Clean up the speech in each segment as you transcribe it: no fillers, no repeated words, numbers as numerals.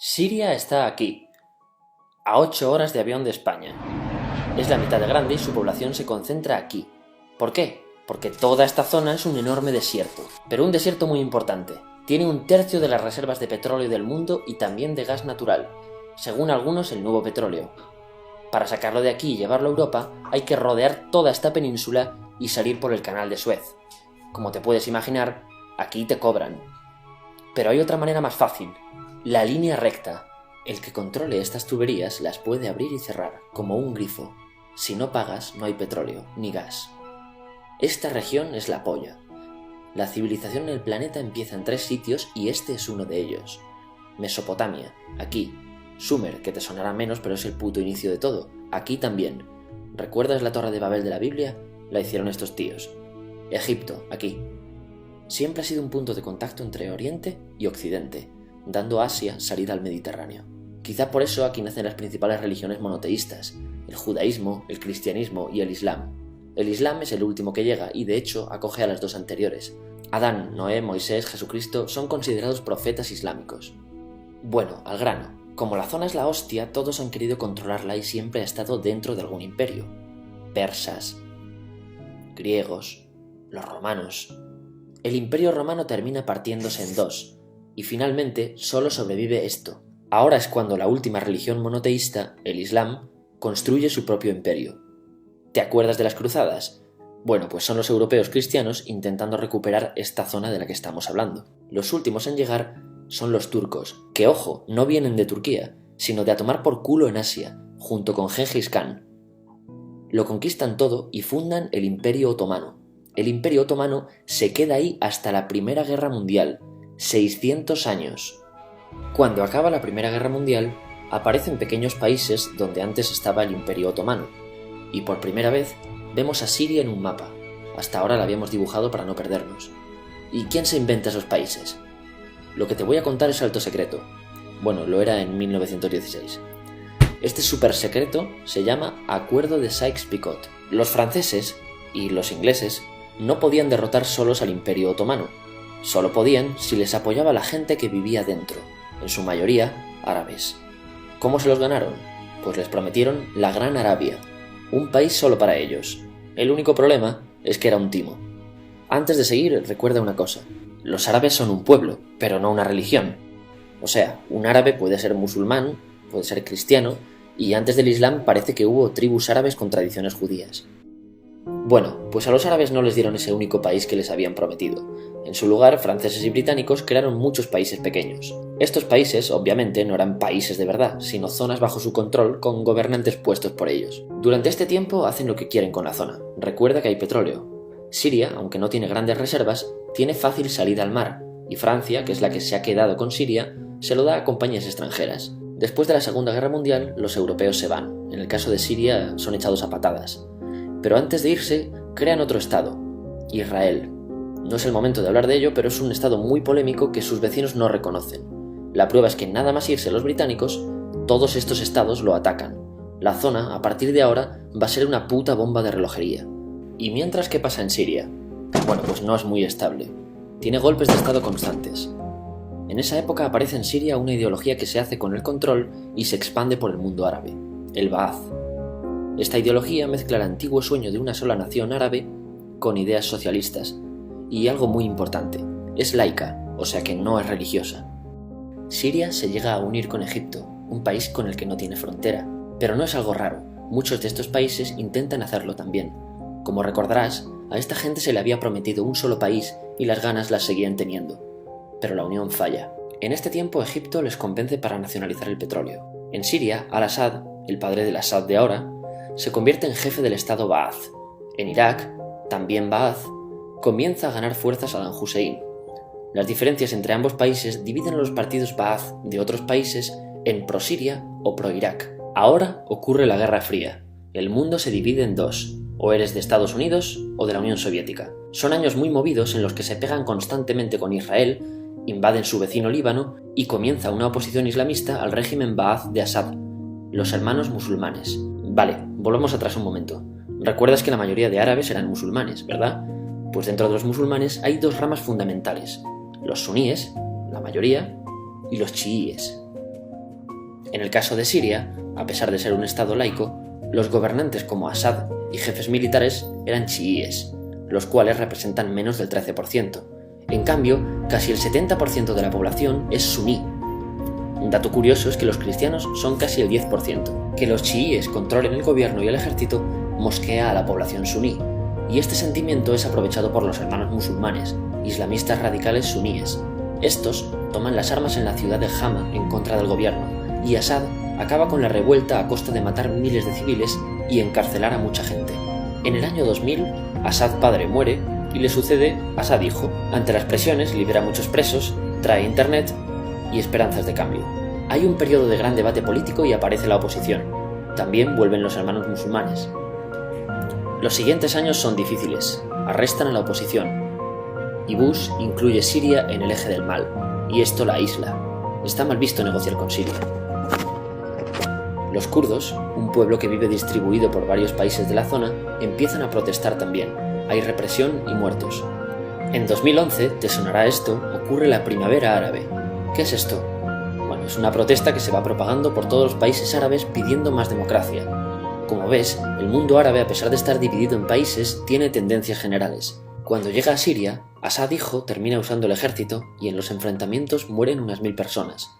Siria está aquí, a 8 horas de avión de España. Es la mitad de grande y su población se concentra aquí. ¿Por qué? Porque toda esta zona es un enorme desierto, pero un desierto muy importante. Tiene 1/3 de las reservas de petróleo del mundo y también de gas natural, según algunos el nuevo petróleo. Para sacarlo de aquí y llevarlo a Europa, hay que rodear toda esta península y salir por el canal de Suez. Como te puedes imaginar, aquí te cobran. Pero hay otra manera más fácil, la línea recta. El que controle estas tuberías las puede abrir y cerrar, como un grifo. Si no pagas, no hay petróleo, ni gas. Esta región es la polla. La civilización en el planeta empieza en 3 sitios y este es uno de ellos. Mesopotamia, aquí. Sumer, que te sonará menos, pero es el puto inicio de todo. Aquí también. ¿Recuerdas la Torre de Babel de la Biblia? La hicieron estos tíos. Egipto, aquí. Siempre ha sido un punto de contacto entre Oriente y Occidente, dando a Asia salida al Mediterráneo. Quizá por eso aquí nacen las principales religiones monoteístas, el judaísmo, el cristianismo y el islam. El islam es el último que llega y de hecho acoge a las 2 anteriores. Adán, Noé, Moisés, Jesucristo son considerados profetas islámicos. Bueno, al grano. Como la zona es la hostia, todos han querido controlarla y siempre ha estado dentro de algún imperio. Persas, griegos, los romanos. El imperio romano termina partiéndose en 2, y finalmente solo sobrevive esto. Ahora es cuando la última religión monoteísta, el Islam, construye su propio imperio. ¿Te acuerdas de las cruzadas? Bueno, pues son los europeos cristianos intentando recuperar esta zona de la que estamos hablando. Los últimos en llegar son los turcos, que ojo, no vienen de Turquía, sino de a tomar por culo en Asia, junto con Gengis Khan. Lo conquistan todo y fundan el Imperio Otomano. El Imperio Otomano se queda ahí hasta la Primera Guerra Mundial, 600 años. Cuando acaba la Primera Guerra Mundial, aparecen pequeños países donde antes estaba el Imperio Otomano, y por primera vez vemos a Siria en un mapa. Hasta ahora la habíamos dibujado para no perdernos. ¿Y quién se inventa esos países? Lo que te voy a contar es alto secreto. Bueno, lo era en 1916. Este súper secreto se llama Acuerdo de Sykes-Picot. Los franceses y los ingleses no podían derrotar solos al Imperio Otomano. Solo podían si les apoyaba la gente que vivía dentro, en su mayoría árabes. ¿Cómo se los ganaron? Pues les prometieron la Gran Arabia, un país solo para ellos. El único problema es que era un timo. Antes de seguir, recuerda una cosa. Los árabes son un pueblo, pero no una religión. O sea, un árabe puede ser musulmán, puede ser cristiano, y antes del Islam parece que hubo tribus árabes con tradiciones judías. Bueno, pues a los árabes no les dieron ese único país que les habían prometido. En su lugar, franceses y británicos crearon muchos países pequeños. Estos países, obviamente, no eran países de verdad, sino zonas bajo su control con gobernantes puestos por ellos. Durante este tiempo hacen lo que quieren con la zona. Recuerda que hay petróleo. Siria, aunque no tiene grandes reservas, tiene fácil salida al mar, y Francia, que es la que se ha quedado con Siria, se lo da a compañías extranjeras. Después de la Segunda Guerra Mundial, los europeos se van. En el caso de Siria, son echados a patadas. Pero antes de irse, crean otro estado, Israel. No es el momento de hablar de ello, pero es un estado muy polémico que sus vecinos no reconocen. La prueba es que nada más irse los británicos, todos estos estados lo atacan. La zona, a partir de ahora, va a ser una puta bomba de relojería. ¿Y mientras qué pasa en Siria? Bueno, pues no es muy estable. Tiene golpes de estado constantes. En esa época aparece en Siria una ideología que se hace con el control y se expande por el mundo árabe, el Ba'ath. Esta ideología mezcla el antiguo sueño de una sola nación árabe con ideas socialistas. Y algo muy importante, es laica, o sea que no es religiosa. Siria se llega a unir con Egipto, un país con el que no tiene frontera. Pero no es algo raro, muchos de estos países intentan hacerlo también. Como recordarás, a esta gente se le había prometido un solo país y las ganas las seguían teniendo. Pero la unión falla. En este tiempo Egipto les convence para nacionalizar el petróleo. En Siria, Al-Assad, el padre del Assad de ahora, se convierte en jefe del estado Ba'ath. En Irak, también Ba'ath, comienza a ganar fuerza Saddam Hussein. Las diferencias entre ambos países dividen a los partidos Ba'ath de otros países en pro-Siria o pro-Irak. Ahora ocurre la Guerra Fría. El mundo se divide en 2, o eres de Estados Unidos o de la Unión Soviética. Son años muy movidos en los que se pegan constantemente con Israel, invaden su vecino Líbano y comienza una oposición islamista al régimen Ba'ath de Assad, los hermanos musulmanes. Vale, volvamos atrás un momento. Recuerdas que la mayoría de árabes eran musulmanes, ¿verdad? Pues dentro de los musulmanes hay 2 ramas fundamentales, los suníes, la mayoría, y los chiíes. En el caso de Siria, a pesar de ser un estado laico, los gobernantes como Assad y jefes militares eran chiíes, los cuales representan menos del 13%. En cambio, casi el 70% de la población es suní. Un dato curioso es que los cristianos son casi el 10%. Que los chiíes controlen el gobierno y el ejército mosquea a la población suní, y este sentimiento es aprovechado por los hermanos musulmanes, islamistas radicales suníes. Estos toman las armas en la ciudad de Hama en contra del gobierno, y Assad acaba con la revuelta a costa de matar miles de civiles y encarcelar a mucha gente. En el año 2000, Assad padre muere y le sucede Assad hijo. Ante las presiones libera a muchos presos, trae internet y esperanzas de cambio. Hay un periodo de gran debate político y aparece la oposición. También vuelven los hermanos musulmanes. Los siguientes años son difíciles, arrestan a la oposición, y Bush incluye Siria en el eje del mal, y esto la aísla. Está mal visto negociar con Siria. Los kurdos, un pueblo que vive distribuido por varios países de la zona, empiezan a protestar también. Hay represión y muertos. En 2011, te sonará esto, ocurre la Primavera Árabe. ¿Qué es esto? Bueno, es una protesta que se va propagando por todos los países árabes pidiendo más democracia. Como ves, el mundo árabe, a pesar de estar dividido en países, tiene tendencias generales. Cuando llega a Siria, Assad hijo termina usando el ejército y en los enfrentamientos mueren unas 1000 personas.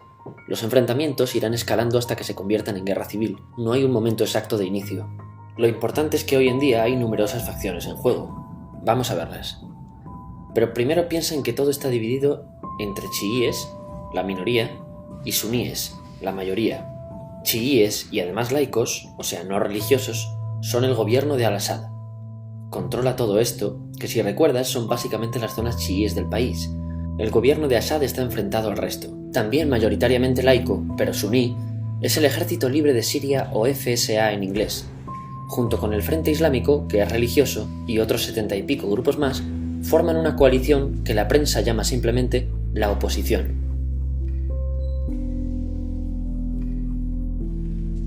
Los enfrentamientos irán escalando hasta que se conviertan en guerra civil. No hay un momento exacto de inicio. Lo importante es que hoy en día hay numerosas facciones en juego. Vamos a verlas. Pero primero piensa en que todo está dividido entre chiíes, la minoría, y suníes, la mayoría. Chiíes y además laicos, o sea no religiosos, son el gobierno de Al-Assad. Controla todo esto, que si recuerdas son básicamente las zonas chiíes del país. El gobierno de Assad está enfrentado al resto. También mayoritariamente laico, pero suní, es el Ejército Libre de Siria o FSA en inglés. Junto con el Frente Islámico, que es religioso, y otros 70 y pico grupos más, forman una coalición que la prensa llama simplemente la oposición.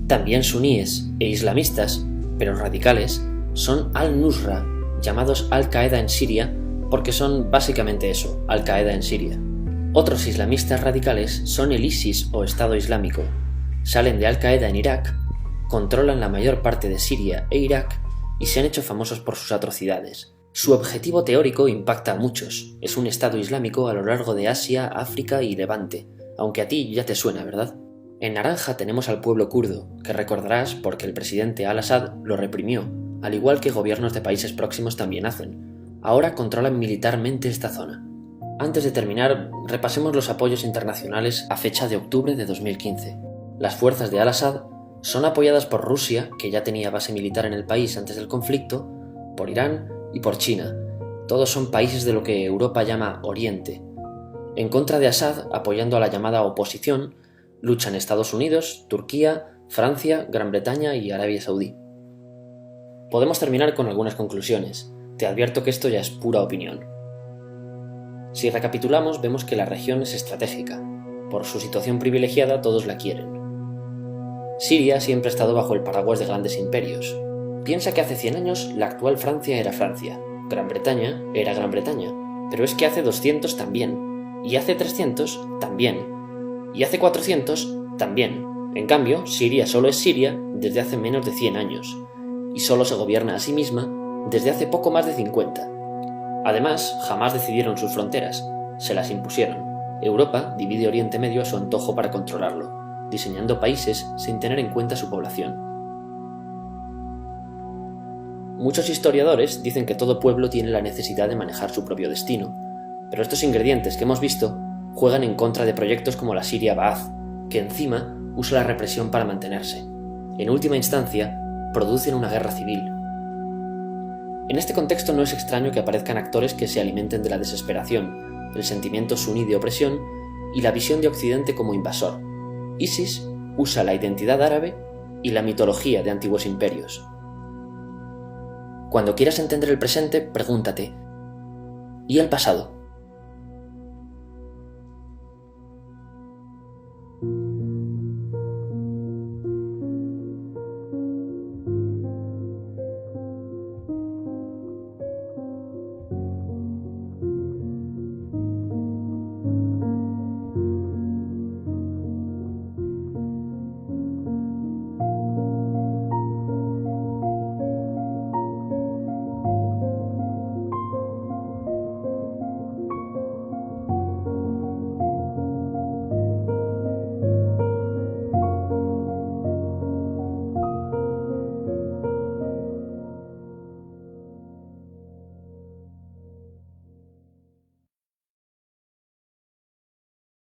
También suníes e islamistas, pero radicales, son Al-Nusra, llamados Al-Qaeda en Siria, porque son básicamente eso, Al-Qaeda en Siria. Otros islamistas radicales son el ISIS o Estado Islámico. Salen de Al-Qaeda en Irak, controlan la mayor parte de Siria e Irak y se han hecho famosos por sus atrocidades. Su objetivo teórico impacta a muchos. Es un Estado Islámico a lo largo de Asia, África y Levante, aunque a ti ya te suena, ¿verdad? En naranja tenemos al pueblo kurdo, que recordarás porque el presidente Al-Assad lo reprimió, al igual que gobiernos de países próximos también hacen. Ahora controlan militarmente esta zona. Antes de terminar, repasemos los apoyos internacionales a fecha de octubre de 2015. Las fuerzas de Al-Assad son apoyadas por Rusia, que ya tenía base militar en el país antes del conflicto, por Irán y por China. Todos son países de lo que Europa llama Oriente. En contra de Assad, apoyando a la llamada oposición, luchan Estados Unidos, Turquía, Francia, Gran Bretaña y Arabia Saudí. Podemos terminar con algunas conclusiones. Te advierto que esto ya es pura opinión. Si recapitulamos, vemos que la región es estratégica. Por su situación privilegiada, todos la quieren. Siria siempre ha estado bajo el paraguas de grandes imperios. Piensa que hace 100 años la actual Francia era Francia, Gran Bretaña era Gran Bretaña, pero es que hace 200 también, y hace 300 también, y hace 400 también. En cambio, Siria solo es Siria desde hace menos de 100 años, y solo se gobierna a sí misma desde hace poco más de 50. Además, jamás decidieron sus fronteras, se las impusieron. Europa divide Oriente Medio a su antojo para controlarlo, diseñando países sin tener en cuenta su población. Muchos historiadores dicen que todo pueblo tiene la necesidad de manejar su propio destino, pero estos ingredientes que hemos visto juegan en contra de proyectos como la Siria Ba'ath, que encima usa la represión para mantenerse. En última instancia, producen una guerra civil. En este contexto no es extraño que aparezcan actores que se alimenten de la desesperación, el sentimiento suní de opresión y la visión de Occidente como invasor. ISIS usa la identidad árabe y la mitología de antiguos imperios. Cuando quieras entender el presente, pregúntate: ¿y el pasado?